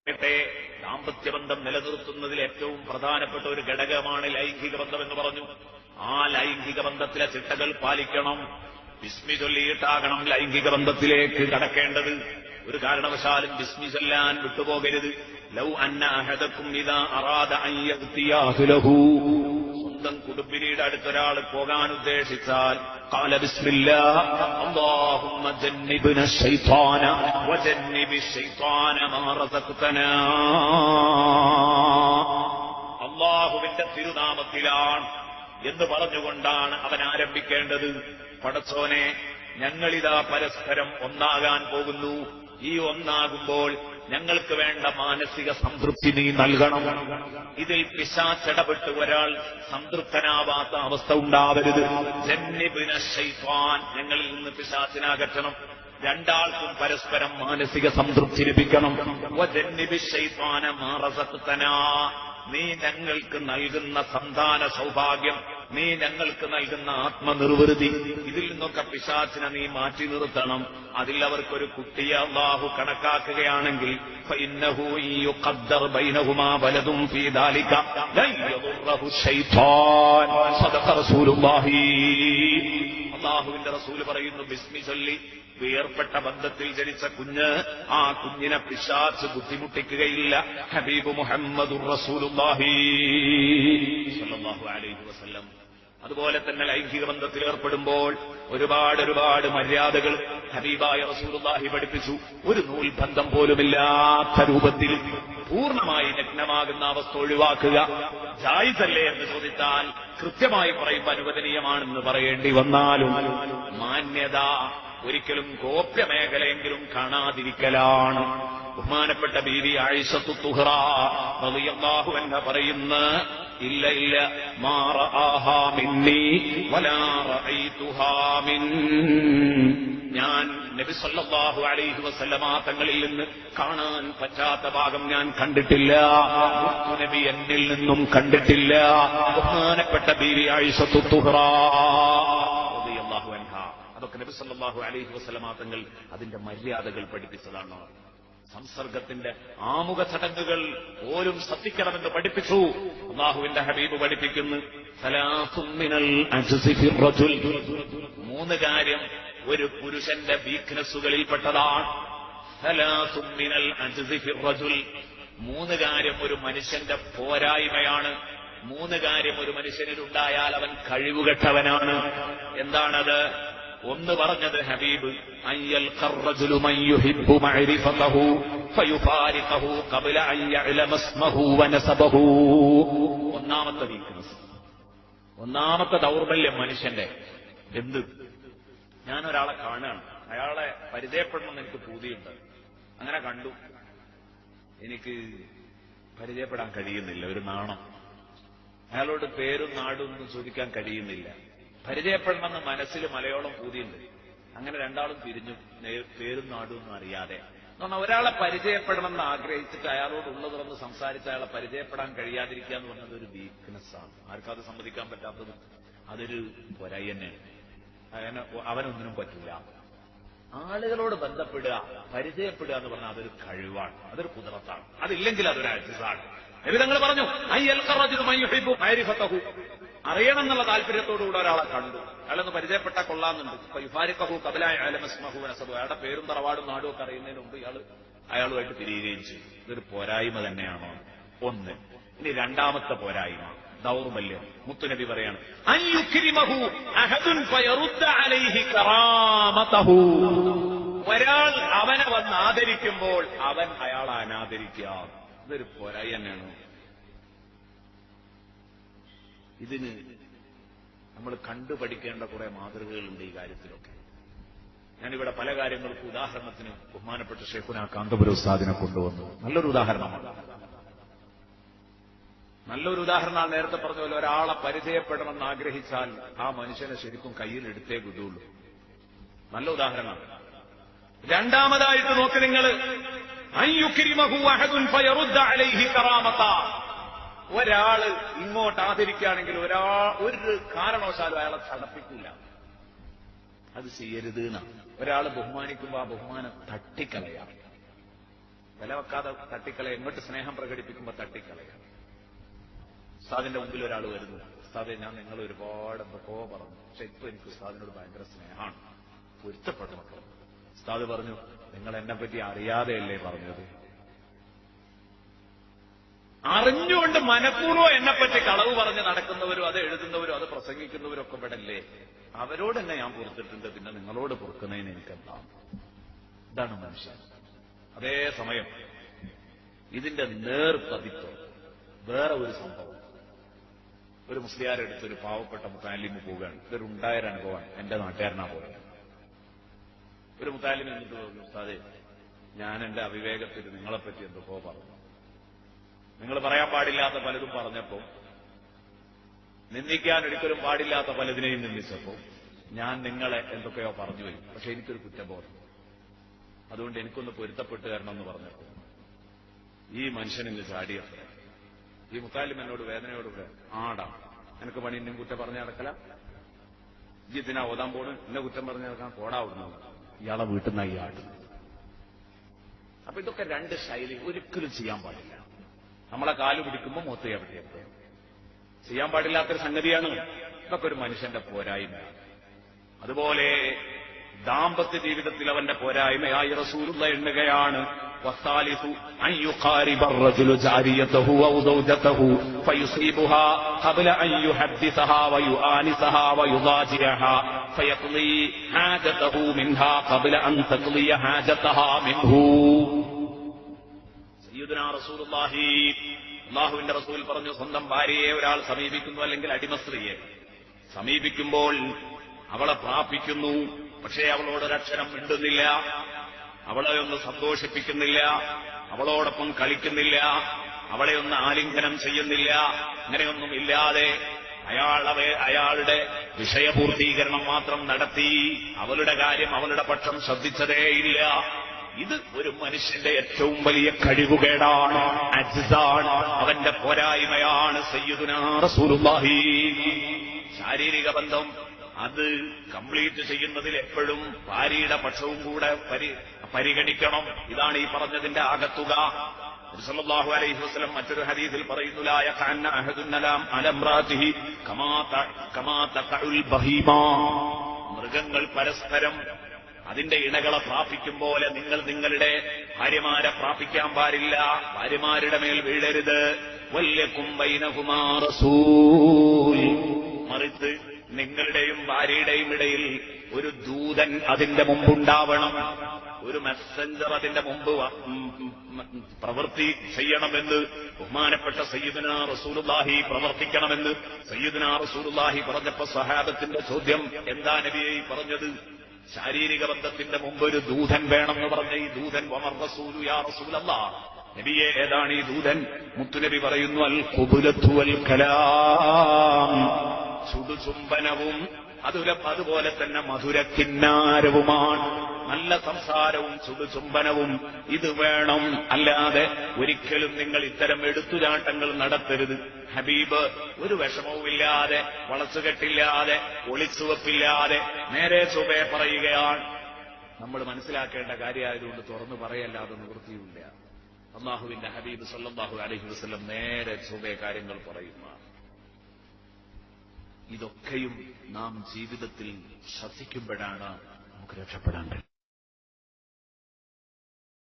ദാമ്പത്യബന്ധം നിലനിർത്തുന്നതിൽ ഏറ്റവും പ്രധാനപ്പെട്ട ഒരു ഘടകമാണ് ലൈംഗിക ബന്ധം എന്ന് പറഞ്ഞു. ആ ലൈംഗിക ബന്ധത്തിലെ ചിട്ടകൾ പാലിക്കണം. ബിസ്മി ചൊല്ലിയിട്ടാകണം ലൈംഗിക ബന്ധത്തിലേക്ക് കടക്കേണ്ടത്. ഒരു കാരണവശാലും ബിസ്മി ചൊല്ലാൻ വിട്ടുപോകരുത്. ലൗ അന്ന അഹദക്കും ഇദാ അറാദ അൻ യഅ്തിയ അഹ്ലഹു, സ്വന്തം കുടുംബിനിയുടെ അടുത്തൊരാൾ പോകാൻ ഉദ്ദേശിച്ചാൽ ഖാല ബിസ്മില്ലാഹ് അല്ലാഹുമ്മ ജന്നിബ്ന ശൈത്വാന വജന്നിബി ശൈത്വാന മാ റസഖ്തനാ, അല്ലാഹുവിന്റെ തിരുനാമത്തിലാണ് എന്ന് പറഞ്ഞുകൊണ്ടാണ് അവൻ ആരംഭിക്കേണ്ടത്. പടച്ചോനെ, ഞങ്ങളിതാ പരസ്പരം ഒന്നാകാൻ പോകുന്നു. ഈ ഒന്നാകുമ്പോൾ ഞങ്ങൾക്ക് വേണ്ട മാനസിക സംതൃപ്തി നീ നൽകണം. ഇതിൽ പിശാചിടപെട്ട് ഒരാൾ സംതൃപ്തനാവാത്ത അവസ്ഥ ഉണ്ടാവരുത്. ജന്നിബ്ന ശൈത്വാൻ, ഞങ്ങളിൽ നിന്ന് പിശാചിനെ അകറ്റണം. രണ്ടാൾക്കും പരസ്പരം മാനസിക സംതൃപ്തി ലഭിക്കണം. വജന്നിബി ശൈത്വാന മാ റസഖ്തനാ, നീ ഞങ്ങൾക്ക് നൽകുന്ന സന്താന സൗഭാഗ്യം, നീ ഞങ്ങൾക്ക് നൽകുന്ന ആത്മനിർവൃതി, ഇതിൽ നിന്നൊക്കെ പിശാചിനെ നീ മാറ്റി നിർത്തണം. അതിൽ അവർക്കൊരു കുട്ടിയെ അല്ലാഹു കണക്കാക്കുകയാണെങ്കിൽ ഫഇന്നഹു യുഖദ്ദർ ബൈനഹുമാ വലദുൻ ഫീ ദാലിക ലൻ യദുറഹു ശൈത്വാൻ. സദഖ റസൂലുള്ളാഹി. അല്ലാഹുവിന്റെ റസൂൽ പറയുന്നു, ബിസ്മി ചൊല്ലി വേർപ്പെട്ട ബന്ധത്തിൽ ജനിച്ച കുഞ്ഞ്, ആ കുഞ്ഞിനെ പിശാച് ബുദ്ധിമുട്ടിക്കുകയില്ല. ഹബീബ് മുഹമ്മദുർ റസൂലുള്ളാഹി സ്വല്ലല്ലാഹു അലൈഹി വസല്ലം. അതുപോലെ തന്നെ ലൈംഗിക ബന്ധത്തിൽ ഏർപ്പെടുമ്പോൾ ഒരുപാട് മര്യാദകൾ ഹബീബായ റസൂലുള്ളാഹി പഠിപ്പിച്ചു. ഒരു നൂൽബന്ധം പോലുമില്ലാത്ത രൂപത്തിൽ പൂർണ്ണമായി നഗ്നമാകുന്ന അവസ്ഥ ഒഴിവാക്കുക. ജായിസല്ലേ എന്ന് ചോദിച്ചാൽ കൃത്യമായി പറയുമ്പോൾ അനുവദനീയമാണെന്ന് പറയേണ്ടി വന്നാലും മാന്യത ഒരിക്കലും ഗോപ്യ മേഖലയെങ്കിലും കാണാതിരിക്കലാണ്. ബഹുമാനപ്പെട്ട ബീവി ആയിഷത്തു തുഹ്റ റളിയല്ലാഹു അൻഹ പറയുന്ന, ഇല്ല മാ റആഹാ മിന്നി വലാ റഅയ്തുഹാ മിൻ, ഞാൻ നബി സല്ലല്ലാഹു അലൈഹി വസല്ലമ തങ്ങളിൽ നിന്ന് കാണാൻ പറ്റാത്ത ഭാഗം ഞാൻ കണ്ടിട്ടില്ല, നബി എന്നിൽ നിന്നും കണ്ടിട്ടില്ല. ബഹുമാനപ്പെട്ട ബീവി ആയിഷത്തു തുഹ്റ റളിയല്ലാഹു അൻഹ. അതൊക്കെ നബി സല്ലല്ലാഹു അലൈഹി വസല്ലമ തങ്ങൾ അതിന്റെ മര്യാദകൾ പഠിപ്പിച്ചതാണ്. സംസർഗത്തിന്റെ ആമുഖ ചടങ്ങുകൾ പോലും ശ്രദ്ധിക്കണമെന്ന് പഠിപ്പിച്ചു. അല്ലാഹുവിന്റെ ഹബീബ് പഠിപ്പിക്കുന്നു, സലാസുൻ മിനൽ അജ്സി ഫിർ റജുൽ, മൂന്ന് കാര്യം ഒരു പുരുഷന്റെ വീക്ക്നെസ്സുകളിൽപ്പെട്ടതാണ്. സലാസുൻ മിനൽ അജ്സി ഫിർ റജുൽ, മൂന്ന് കാര്യം ഒരു മനുഷ്യന്റെ പോരായ്മയാണ്. മൂന്ന് കാര്യം ഒരു മനുഷ്യനിലുണ്ടായാൽ അവൻ കഴിവുകെട്ടവനാണ്. എന്താണത്? ഒന്ന് പറഞ്ഞത് ഹബീബ്, അയ്യൽ ഖർറജുലു മൻ യുഹിബ്ബു മഅരിഫതഹു ഫയുഫാരിഖഹു ഖബ്ല അൻ യഅലമ ഇസ്മഹു വനസബഹു. ഒന്നാമത്തെ വീക്ക്നസ്, ഒന്നാമത്തെ ദൗർബല്യം മനുഷ്യന്റെ. എന്ത്? ഞാൻ ഒരാളെ കാണുകയാണ്, അയാളെ പരിചയപ്പെടണമെന്ന് എനിക്ക് പൂതിയുണ്ട്. അങ്ങനെ കണ്ടു, എനിക്ക് പരിചയപ്പെടാൻ കഴിയുന്നില്ല, ഒരു നാണം. അയാളോട് പേരും നാടും ഒന്നും ചോദിക്കാൻ കഴിയുന്നില്ല. പരിചയപ്പെടണമെന്ന് മനസ്സിൽ മലയോളം പൂതിയുണ്ട്. അങ്ങനെ രണ്ടാളും പിരിഞ്ഞു, പേരും നാടും ഒന്നും അറിയാതെ. എന്നാൽ ഒരാളെ പരിചയപ്പെടണമെന്ന് ആഗ്രഹിച്ചിട്ട് അയാളോട് ഉള്ളതുറന്ന് സംസാരിച്ച് അയാളെ പരിചയപ്പെടാൻ കഴിയാതിരിക്കുക എന്ന് പറഞ്ഞത് ഒരു വീക്ക്നെസ്സാണ്. ആർക്കത് സമ്മതിക്കാൻ പറ്റാത്തത് അതൊരു പൊരായി തന്നെയാണ്. അങ്ങനെ അവനൊന്നിനും പറ്റില്ല. ആളുകളോട് ബന്ധപ്പെടുക, പരിചയപ്പെടുക എന്ന് പറഞ്ഞാൽ അതൊരു കഴിവാണ്, അതൊരു കുതിരത്താണ്. അതില്ലെങ്കിൽ അതൊരു അജ്സാണ്. നബിതങ്ങൾ പറഞ്ഞു, അയ്യൽ ഖർറജുലു മൻ യുഹിബ്ബു മഅരിഫതഹു, അറിയണം എന്നുള്ള താല്പര്യത്തോടുകൂടെ ഒരാളെ കണ്ടു, അയാളൊന്ന് പരിചയപ്പെട്ടാൽ കൊള്ളാമെന്നുണ്ട്. ഫയുഫാരിഖഹു ഖബ്ല അൻ യഅലമ ഇസ്മഹു വനസബഹു, അയാളുടെ പേരും തറവാടും നാടും ഒക്കെ അറിയുന്നതിന് മുമ്പ് അയാളുമായിട്ട് പിരിയുകയും ചെയ്യും. ഇതൊരു പോരായ്മ തന്നെയാണോ? ഒന്ന്. ഇനി രണ്ടാമത്തെ പോരായ്മ, ദൗർബല്യം. മുത്തുനബി പറയാണ്, അൻ യുക്രിമഹു അഹദുൻ ഫയറുദ്ദ അലൈഹി കറാമതഹു, ഒരാൾ അവനെ വന്ന് ആദരിക്കുമ്പോൾ അവൻ അയാളെ അനാദരിക്കുക. ഇതൊരു പോരായി തന്നെയാണോ? ഇതിന് നമ്മൾ കണ്ടുപഠിക്കേണ്ട കുറെ മാതൃകകളുണ്ട് ഈ കാര്യത്തിലൊക്കെ. ഞാനിവിടെ പല കാര്യങ്ങൾക്കും ഉദാഹരണത്തിന് ബഹുമാനപ്പെട്ട ശൈഖുനാ കാന്തപുര ഉസ്താദിനെ കൊണ്ടുവന്നു. നല്ലൊരു ഉദാഹരണമാണ്. നല്ലൊരു ഉദാഹരണമാണ്. നേരത്തെ പറഞ്ഞ പോലെ ഒരാളെ പരിചയപ്പെടണമെന്ന് ആഗ്രഹിച്ചാൽ ആ മനുഷ്യനെ ശരിക്കും കയ്യിൽ എടുത്തേ കിട്ടുള്ളൂ. നല്ല ഉദാഹരണമാണ്. രണ്ടാമതായിട്ട് നോക്ക് നിങ്ങൾ, അൻ യുക്രിമഹു അഹദുൻ ഫയറുദ്ദ അലൈഹി കറാമത, ഒരാള് ഇങ്ങോട്ട് ആദരിക്കുകയാണെങ്കിൽ ഒരു കാരണവശാലും അയാളെ ചടപ്പിക്കില്ല. അത് ചെയ്യരുത് എന്നാണ്. ഒരാൾ ബഹുമാനിക്കുമ്പോൾ ആ ബഹുമാനം തട്ടിക്കളയാം. വില വെക്കാതെ തട്ടിക്കളയ, എങ്ങോട്ട് സ്നേഹം പ്രകടിപ്പിക്കുമ്പോൾ തട്ടിക്കളയാം. ഉസ്താദിന്റെ മുമ്പിൽ ഒരാൾ വരുന്നു, ഉസ്താദെ ഞാൻ നിങ്ങൾ ഒരുപാട് എന്തൊക്കെയോ പറഞ്ഞു, പക്ഷെ ഇപ്പൊ എനിക്ക് ഉസ്താദിനോട് ഭയങ്കര സ്നേഹമാണ്, പൊരുത്തപ്പെടണം. ഉസ്താദ് പറഞ്ഞു, നിങ്ങൾ എന്നെ പറ്റി അറിയാതെയല്ലേ പറഞ്ഞത്? അറിഞ്ഞുകൊണ്ട് മനഃപൂർവ്വം എന്നെപ്പറ്റി കളവ് പറഞ്ഞ് നടക്കുന്നവരും അത് എഴുതുന്നവരും അത് പ്രസംഗിക്കുന്നവരും ഒക്കെ പെടല്ലേ? അവരോട് തന്നെ ഞാൻ പൊറുത്തിട്ടുണ്ട്, പിന്നെ നിങ്ങളോട് പൊറുക്കുന്നതിന് എനിക്കെന്താ? ഇതാണ് മനുഷ്യൻ. അതേസമയം ഇതിന്റെ നേർപതിപ്പ് വേറെ ഒരു സംഭവം. ഒരു മുസ്ലിയാരെടുത്തൊരു പാവപ്പെട്ട മുത്താലിമ് പോവുകയാണ്. ഇതൊരു ഉണ്ടായൊരു അനുഭവമാണ്. എന്റെ നാട്ടുകാരനാ പോയത്. ഒരു മുത്താലിമ് എന്നിട്ട് പറഞ്ഞു, ഉസ്താദേ ഞാൻ എന്റെ അവിവേകത്തിൽ നിങ്ങളെപ്പറ്റി എന്തൊക്കെയോ പറഞ്ഞു, നിങ്ങൾ പറയാൻ പാടില്ലാത്ത പലതും പറഞ്ഞപ്പോ, നിന്ദിക്കാൻ ഒരിക്കലും പാടില്ലാത്ത പലതിനെയും നിന്ദിച്ചപ്പോ ഞാൻ നിങ്ങളെ എന്തൊക്കെയോ പറഞ്ഞുപോയി, പക്ഷെ എനിക്കൊരു കുറ്റബോധം, അതുകൊണ്ട് എനിക്കൊന്ന് പൊരുത്തപ്പെട്ട് തരണമെന്ന് പറഞ്ഞപ്പോ ഈ മനുഷ്യനിന്ന് ചാടിയത്ര. ഈ മുത്താലിം എന്നോട് വേദനയോടുകൂടെ, ആടാ എനിക്ക് പണി എന്നെ കുറ്റം പറഞ്ഞു നടക്കല, ഇതിനാ ഓതാൻ പോണ്, എന്നെ കുറ്റം പറഞ്ഞു നടക്കാൻ പോടാ വിടുന്നു. ഇയാളെ വീട്ടിൽ നിന്നാ ഈ ആട്. അപ്പൊ ഇതൊക്കെ രണ്ട് ശൈലി ഒരിക്കലും ചെയ്യാൻ പാടില്ല. നമ്മളെ കാല് പിടിക്കുമ്പോൾ മൂത്ത് എവിടെയൊക്കെ ചെയ്യാൻ പാടില്ലാത്തൊരു സംഗതിയാണ്. ഇതൊക്കെ ഒരു മനുഷ്യന്റെ പോരായ്മയാണ്. അതുപോലെ ദാമ്പത്യ ജീവിതത്തിൽ അവന്റെ പോരായ്മയായി റസൂലുള്ളാഹി എണ്ണുകയാണ്, വസ്സാലിസു അൻ യുഖാരിബ الرجل جاريته أو زوجته فيصيبها قبل أن يحدثها ويؤانسها ويضاجعها فيقضي حاجته منها قبل أن تقضي حاجتها منه. സയ്യിദുനാ റസൂലുള്ളാഹി, അല്ലാഹുവിന്റെ റസൂൽ പറഞ്ഞു, സ്വന്തം ഭാര്യയെ ഒരാൾ സമീപിക്കുന്നു, അല്ലെങ്കിൽ അടിമസ്ത്രീയെ സമീപിക്കുമ്പോൾ അവളെ പ്രാപിക്കുന്നു, പക്ഷേ അവളോടൊരക്ഷരം മിണ്ടുന്നില്ല, അവളെ ഒന്ന് സന്തോഷിപ്പിക്കുന്നില്ല, അവളോടൊപ്പം കളിക്കുന്നില്ല, അവളെ ഒന്ന് ആലിംഗനം ചെയ്യുന്നില്ല, അങ്ങനെയൊന്നും ഇല്ലാതെ അയാളുടെ വിഷയപൂർത്തീകരണം മാത്രം നടത്തി അവളുടെ കാര്യം അവളുടെ പക്ഷം ശ്രദ്ധിച്ചതേയില്ല. ഇത് ഒരു മനുഷ്യന്റെ ഏറ്റവും വലിയ കഴിവുകേടാണ്, അജ്സാണ്, അവന്റെ പോരായ്മയാണ്. സയ്യിദുനാ റസൂലുള്ളാഹി ശാരീരിക ബന്ധം അത് കംപ്ലീറ്റ് ചെയ്യുന്നതിൽ എപ്പോഴും ഭാര്യയുടെ പക്ഷവും കൂടെ പരിഗണിക്കണം. ഇതാണ് ഈ പറഞ്ഞതിന്റെ ആകത്തുക. സല്ലല്ലാഹു അലൈഹി വസല്ലം മറ്റൊരു ഹദീസിൽ പറയുന്നു, ലാ യഖഅന്ന അഹദുൻ അലാ ഇംറാതിഹി കമാ തഖഉൽ ബഹീമാ. മൃഗങ്ങൾ പരസ്പരം അതിന്റെ ഇണകളെ പ്രാപിക്കും പോലെ നിങ്ങൾ നിങ്ങളുടെ ഭാര്യമാരെ പ്രാപിക്കാൻ പാടില്ല, ഭാര്യമാരുടെ മേൽ വീഴരുത്. വല്യകും ബൈനഹുമാ റസൂൽ. മറിച്ച് നിങ്ങളുടെയും ഭാര്യയുടെയും ഇടയിൽ ഒരു ദൂതൻ അതിന്റെ മുമ്പുണ്ടാവണം, ഒരു മെസ്സഞ്ചർ അതിന്റെ മുമ്പ് പ്രവൃത്തി ചെയ്യണമെന്ന് ബഹുമാനപ്പെട്ട സയ്യിദുനാ റസൂലുള്ളാഹി പ്രവർത്തിക്കണമെന്ന് സയ്യിദുനാ റസൂലുള്ളാഹി പറഞ്ഞപ്പോ സഹാബത്തിന്റെ ചോദ്യം, എന്താ നബിയെ പറഞ്ഞത്? ശാരീരിക ബന്ധത്തിന്റെ മുമ്പ് ഒരു ദൂതൻ വേണമെന്ന് പറഞ്ഞ ഈ ദൂതൻ വമർ റസൂലു യാ റസൂലല്ലാഹ്, നബിയെ ഏതാണ് ഈ ദൂതൻ? മുത്തുനബി പറയുന്നു, അൽ ഖുബുലത്തു വൽ കലാം, ചുടുചുംബനവും അതുപോലെ തന്നെ മധുരക്കിന്നാരവുമാണ്. നല്ല സംസാരവും ചുടുചുംബനവും ഇത് വേണം. അല്ലാതെ ഒരിക്കലും നിങ്ങൾ ഇത്തരം എടുത്തുചാട്ടങ്ങൾ നടത്തരുത്. ഹബീബ് ഒരു വിഷമവുമില്ലാതെ, വളച്ചുകെട്ടില്ലാതെ, ഒളിച്ചുവെപ്പില്ലാതെ നേരെ ചൊവ്വേ പറയുകയാണ്. നമ്മൾ മനസ്സിലാക്കേണ്ട കാര്യമായതുകൊണ്ട് തുറന്നു പറയല്ലാതെ നിവൃത്തിയില്ല. അല്ലാഹുവിന്റെ ഹബീബ് സല്ലല്ലാഹു അലൈഹി വസല്ലം നേരെ ചൊവ്വേ കാര്യങ്ങൾ പറയുന്ന ഇതൊക്കെയും നാം ജീവിതത്തിൽ ശ്രദ്ധിക്കുമ്പോഴാണ് നമുക്ക് രക്ഷപ്പെടാൻ കഴിയും.